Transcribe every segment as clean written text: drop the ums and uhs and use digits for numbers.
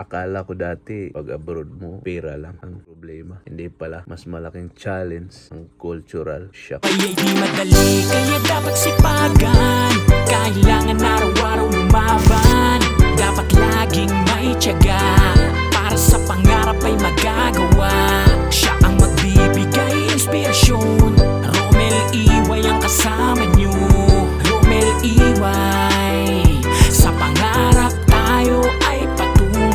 Akala ko dati, pag abroad mo, pera lang ang problema. Hindi pala, mas malaking challenge ang cultural shock. Ay di madali, kaya dapat sipagan. Kailangan araw-araw lumaban. Dapat laging may tiyaga, para sa pangarap ay magagawa. Siya ang magbibigay inspirasyon. Romel Iway ang kasama nyo. Romel Iway, sa pangarap tayo ay patungo.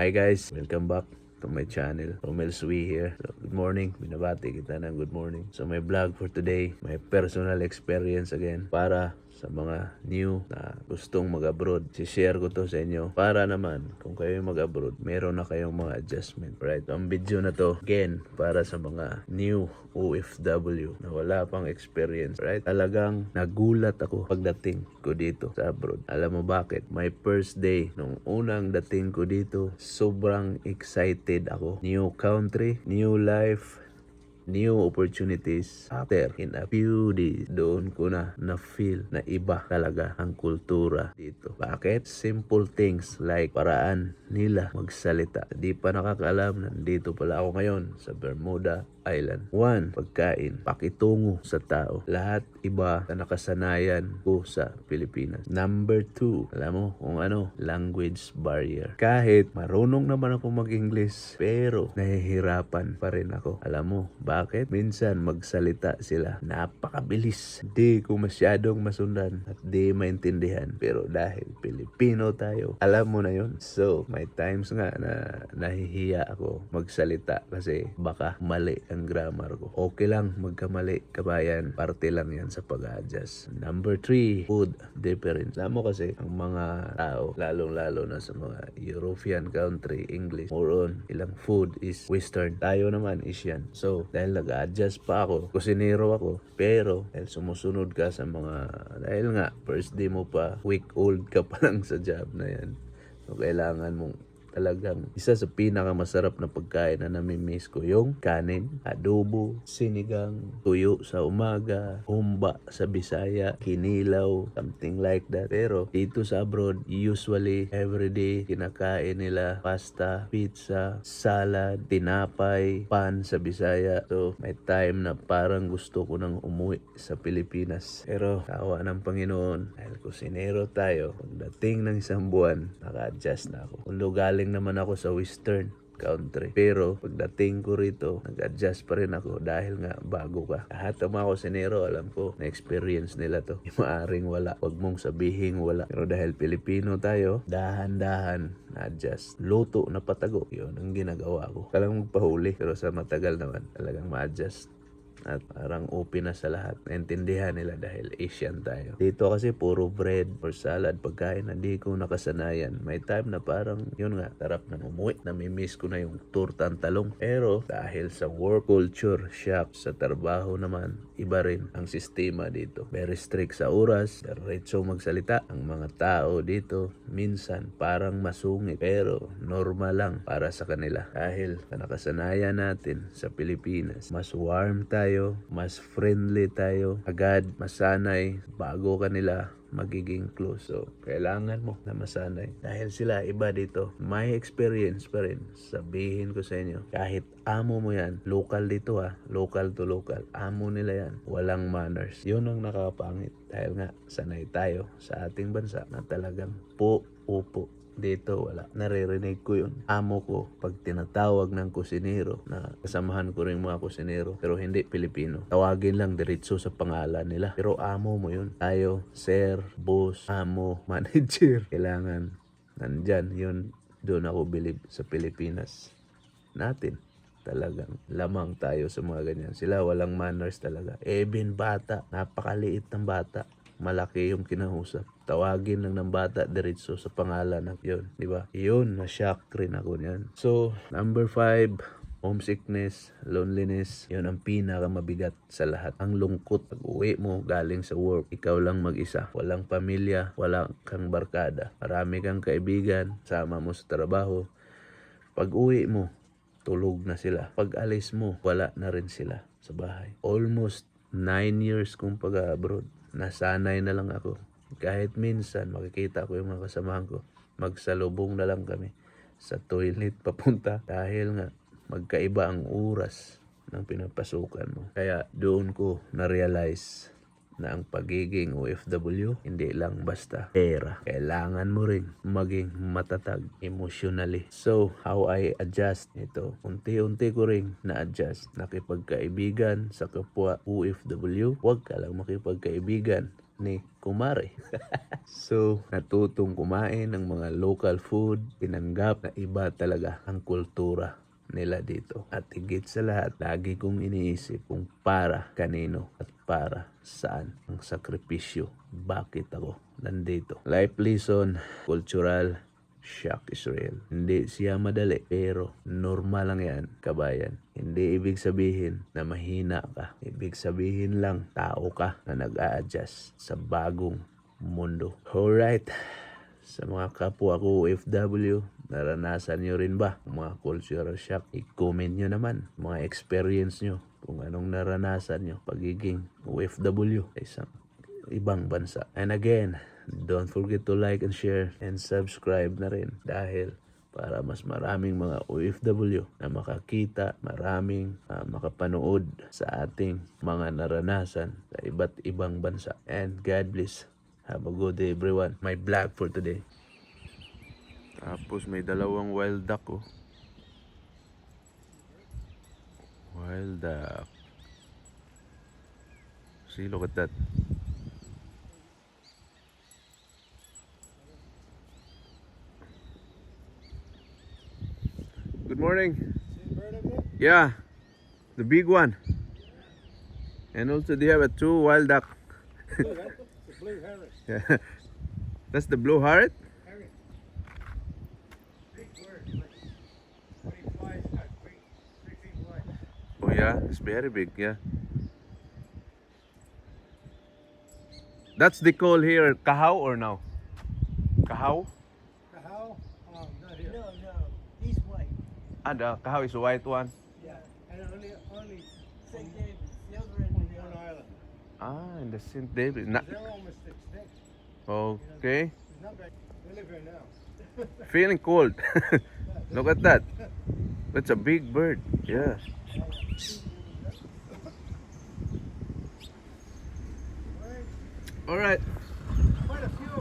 Hi guys, welcome back to my channel. Romel Sui here. So, good morning. Binabati kita ng good morning. So my vlog for today, my personal experience again para sa mga new na gustong mag-abroad. Si-share ko to sa inyo para naman kung kayo mag-abroad, meron na kayong mga adjustment. Right? Ang video na to, again, para sa mga new OFW na wala pang experience. Right? Talagang nagulat ako pagdating ko dito sa abroad. Alam mo bakit? My first day, nung unang dating ko dito, sobrang excited ako. New country, new life, new opportunities. After in a few days, doon ko na feel na iba talaga ang kultura dito. Bakit? Simple things like paraan nila magsalita. Di pa nakakaalam na dito pala ako ngayon sa Bermuda Island. 1. Pagkain. Pakitungo sa tao. Lahat iba na nakasanayan ko sa Pilipinas. Number 2. Alam mo kung ano? Language barrier. Kahit marunong naman ako mag-English, pero nahihirapan pa rin ako. Alam mo, bakit? Minsan magsalita sila napakabilis. Di ko masyadong masundan at di maintindihan. Pero dahil Pilipino tayo, alam mo na yun. So, may times nga na nahihiya ako magsalita kasi baka mali ang grammar ko. Okay lang magkamali, kabayan. Parte lang yan sa pag-adjust. Number 3, food difference. Alam mo kasi, ang mga tao, lalong-lalo na sa mga European country, English, more on, ilang food is Western. Tayo naman Asian. So, dahil nag-adjust pa ako, kusinero ako, pero dahil sumusunod ka sa mga, dahil nga, first day mo pa, week old ka pa lang sa job na yan. So, kailangan mong talagang isa sa pinakamasarap na pagkain na namimiss ko yung kanin, adobo, sinigang, tuyo sa umaga, humba sa Bisaya, kinilaw, something like that. Pero dito sa abroad, usually everyday kinakain nila pasta, pizza, salad, tinapay, pan sa Bisaya. So may time na parang gusto ko nang umuwi sa Pilipinas. Pero kawa ng Panginoon, dahil kusinero tayo, pagdating ng isang buwan, naka-adjust na ako. Kung galing naman ako sa Western country, pero pagdating ko rito, nag-adjust pa rin ako dahil nga bago ka. Lahat ng mga kusinero, alam ko na experience nila to. Maaring wala, wag mong sabihin wala, pero dahil Pilipino tayo, dahan-dahan na-adjust. Luto na patago, yun ang ginagawa ko. Kailangan magpahuli, pero sa matagal naman talagang ma-adjust at parang open na sa lahat. Naintindihan nila dahil Asian tayo. Dito kasi puro bread or salad, pagkain na di ko nakasanayan. May time na parang yun nga, sarap na umuwi. Namimiss ko na yung tortang talong. Pero dahil sa work culture shock, sa trabaho naman, iba rin ang sistema dito. Very strict sa oras, diretso magsalita. Ang mga tao dito minsan parang masungit, pero normal lang para sa kanila. Dahil sa nakasanayan natin sa Pilipinas, mas warm tayo, mas friendly tayo, agad masanay bago kanila magiging close. So, kailangan mo na masanay. Dahil sila iba dito, may experience pa rin. Sabihin ko sa inyo, kahit amo mo yan, local dito local to local, amo nila yan, walang manners. Yun ang nakakapangit. Dahil nga, sanay tayo sa ating bansa na talagang po, upo. Dito wala. Naririnig ko yun. Amo ko pag tinatawag ng kusinero, na kasamahan ko rin mga kusinero pero hindi Pilipino, tawagin lang diretso sa pangalan nila. Pero amo mo yun. Tayo, sir, boss, amo, manager. Kailangan nandyan yun. Doon ako believe sa Pilipinas natin. Talagang lamang tayo sa mga ganyan. Sila walang manners talaga. Even bata, napakaliit ng bata, malaki yung kinausap. Tawagin lang ng bata diretso sa pangalan ng yun, di ba? Yun, na-shock rin ako niyan. So, number 5, homesickness, loneliness. Yun ang pinakamabigat sa lahat. Ang lungkot pag uwi mo galing sa work, ikaw lang mag-isa. Walang pamilya, walang kang barkada. Marami kang kaibigan, sama mo sa trabaho. Pag uwi mo, tulog na sila. Pag alis mo, wala na rin sila sa bahay. Almost 9 years kong pag-abroad. Nasanay na lang ako. Kahit minsan makikita ko yung mga kasamahan ko, magsalubong na lang kami sa toilet papunta dahil nga magkaiba ang oras ng pinapasukan mo. Kaya doon ko na-realize na ang pagiging OFW hindi lang basta pera. Kailangan mo rin maging matatag emotionally. So, how I adjust ito? Unti-unti ko rin na-adjust. Nakipagkaibigan sa kapwa OFW. Huwag ka lang makipagkaibigan ni kumare. So, natutong kumain ng mga local food. Tinanggap na iba talaga ang kultura nila dito. At higit sa lahat, lagi kong iniisip kung para kanino at para saan ang sakripisyo. Bakit ako nandito? Life lesson, cultural shock is real. Hindi siya madali, pero normal lang yan, kabayan. Hindi ibig sabihin na mahina ka. Ibig sabihin lang, tao ka na nag-a-adjust sa bagong mundo. Alright. Sa mga kapwa ko OFW, naranasan nyo rin ba ang mga cultural shock? I-comment nyo naman mga experience nyo kung anong naranasan nyo pagiging OFW sa isang ibang bansa. And again, don't forget to like and share and subscribe na rin dahil para mas maraming mga OFW na makakita, maraming makapanood sa ating mga naranasan sa iba't ibang bansa. And God bless. Have a good day everyone. My vlog for today. Tapos may dalawang wild duck oh. Wild duck. See, look at that. Good morning. Yeah, the big one. And also they have a 2 wild duck. Blue Harris. Yeah. That's the blue heart? Harris. Big bird. Like, when he flies, got 3 feet wide. Oh yeah, it's very big, yeah. That's the call here, kahaw or no? Kahaw? The how? Not here. No, he's white. Ah, the kahaw is the white one. Yeah. And only St. David's, the other end on of the one island. island. Ah, in the St. David. They're almost extinct. Okay. There's not very, they live here now. Feeling cold. Look at that. That's a big bird. Yeah. Right. All right. Quite a few